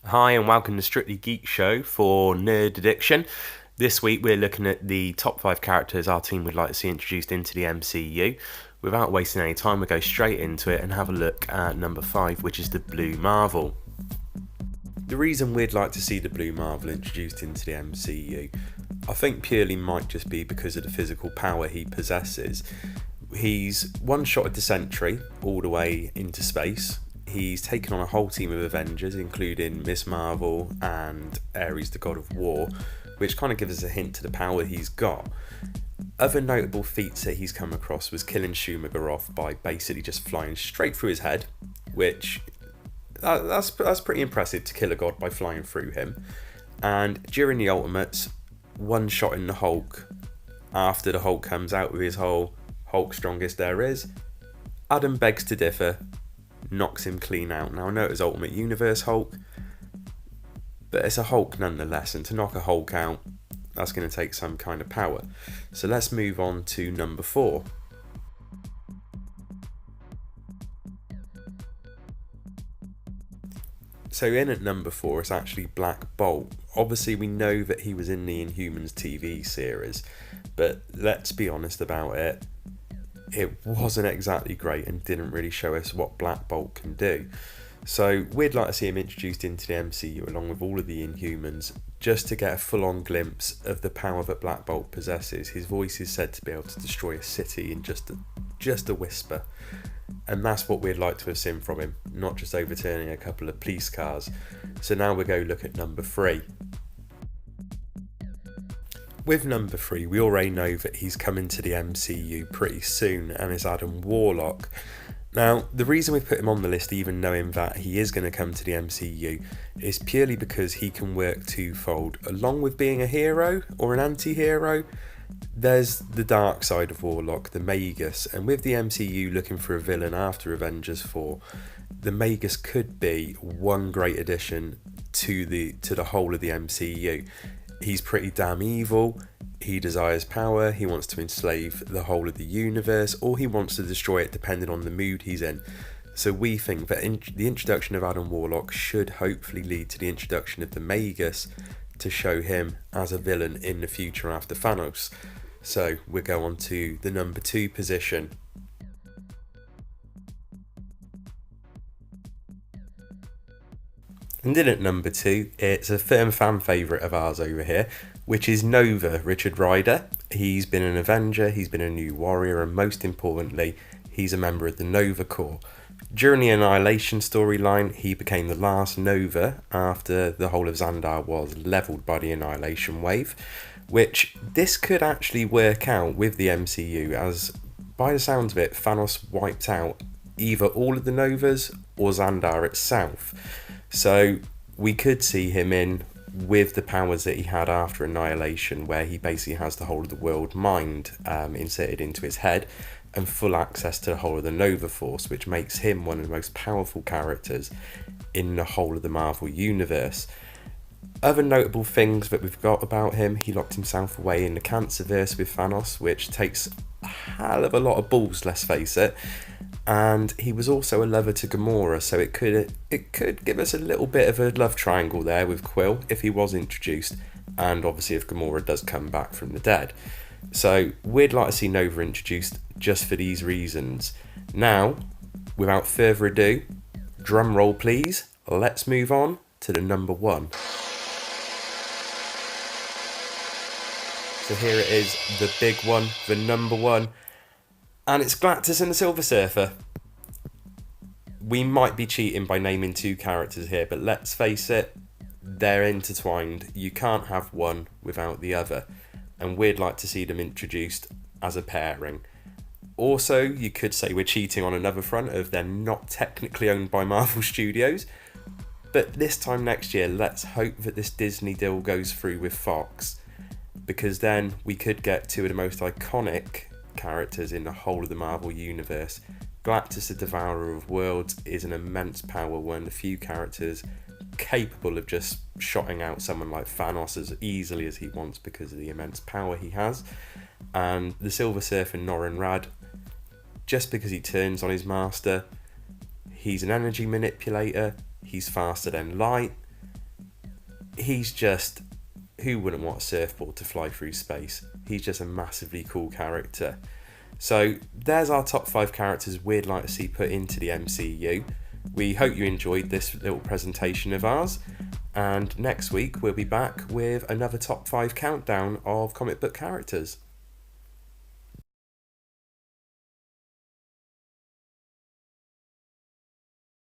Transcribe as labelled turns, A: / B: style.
A: Hi and welcome to Strictly Geek Show for Nerd Addiction. This week we're looking at the top 5 characters our team would like to see introduced into the MCU. Without wasting any time, we'll go straight into it and have a look at number 5, which is the Blue Marvel. The reason we'd like to see the Blue Marvel introduced into the MCU, I think purely might just be because of the physical power he possesses. He's one-shotted the Sentry all the way into space. He's taken on a whole team of Avengers, including Miss Marvel and Ares, the God of War, which kind of gives us a hint to the power he's got. Other notable feats that he's come across was killing Schumacher off by basically just flying straight through his head, which that's pretty impressive to kill a god by flying through him. And during the Ultimates, one shot in the Hulk after the Hulk comes out with his whole Hulk strongest there is. Adam begs to differ, knocks him clean out. Now I know it was Ultimate Universe Hulk, but it's a Hulk nonetheless, and to knock a Hulk out, that's going to take some kind of power. So let's move on to number 4. So in at number 4 is actually Black Bolt. Obviously we know that he was in the Inhumans TV series, but let's be honest about it, it wasn't exactly great and didn't really show us what Black Bolt can do. So we'd like to see him introduced into the MCU along with all of the Inhumans, just to get a full-on glimpse of the power that Black Bolt possesses. His voice is said to be able to destroy a city in just a whisper. And that's what we'd like to have seen from him, not just overturning a couple of police cars. So now we go look at number 3. With number 3, we already know that he's coming to the MCU pretty soon, and is Adam Warlock. Now, the reason we've put him on the list, even knowing that he is going to come to the MCU, is purely because he can work twofold. Along with being a hero or an anti-hero, there's the dark side of Warlock, the Magus, and with the MCU looking for a villain after Avengers 4, the Magus could be one great addition to the whole of the MCU. He's pretty damn evil, he desires power, he wants to enslave the whole of the universe, or he wants to destroy it depending on the mood he's in. So we think that the introduction of Adam Warlock should hopefully lead to the introduction of the Magus to show him as a villain in the future after Thanos. So we'll go on to the number 2 position. And in at number 2, it's a firm fan favourite of ours over here, which is Nova, Richard Rider. He's been an Avenger, he's been a New Warrior, and most importantly, he's a member of the Nova Corps. During the Annihilation storyline, he became the last Nova after the whole of Xandar was levelled by the Annihilation Wave, which this could actually work out with the MCU, as by the sounds of it, Thanos wiped out either all of the Novas or Xandar itself. So we could see him in with the powers that he had after Annihilation, where he basically has the whole of the world mind inserted into his head and full access to the whole of the Nova Force, which makes him one of the most powerful characters in the whole of the Marvel Universe. Other notable things that we've got about him, he locked himself away in the Cancerverse with Thanos, which takes a hell of a lot of balls, let's face it. And he was also a lover to Gamora, so it could give us a little bit of a love triangle there with Quill if he was introduced, and obviously if Gamora does come back from the dead. So we'd like to see Nova introduced just for these reasons. Now, without further ado, drum roll please, let's move on to the number 1. So here it is, the big one, the number 1, and it's Galactus and the Silver Surfer. We might be cheating by naming 2 characters here, but let's face it, they're intertwined. You can't have one without the other, and we'd like to see them introduced as a pairing. Also, you could say we're cheating on another front of they're not technically owned by Marvel Studios, but this time next year, let's hope that this Disney deal goes through with Fox, because then we could get 2 of the most iconic characters in the whole of the Marvel Universe. Galactus, the Devourer of Worlds, is an immense power, one of the few characters capable of just shotting out someone like Thanos as easily as he wants because of the immense power he has. And the Silver Surfer, Norrin Radd, just because he turns on his master, he's an energy manipulator, he's faster than light, he's just, who wouldn't want a surfboard to fly through space? He's just a massively cool character. So there's our top 5 characters we'd like to see put into the MCU. We hope you enjoyed this little presentation of ours, and next week we'll be back with another top 5 countdown of comic book characters.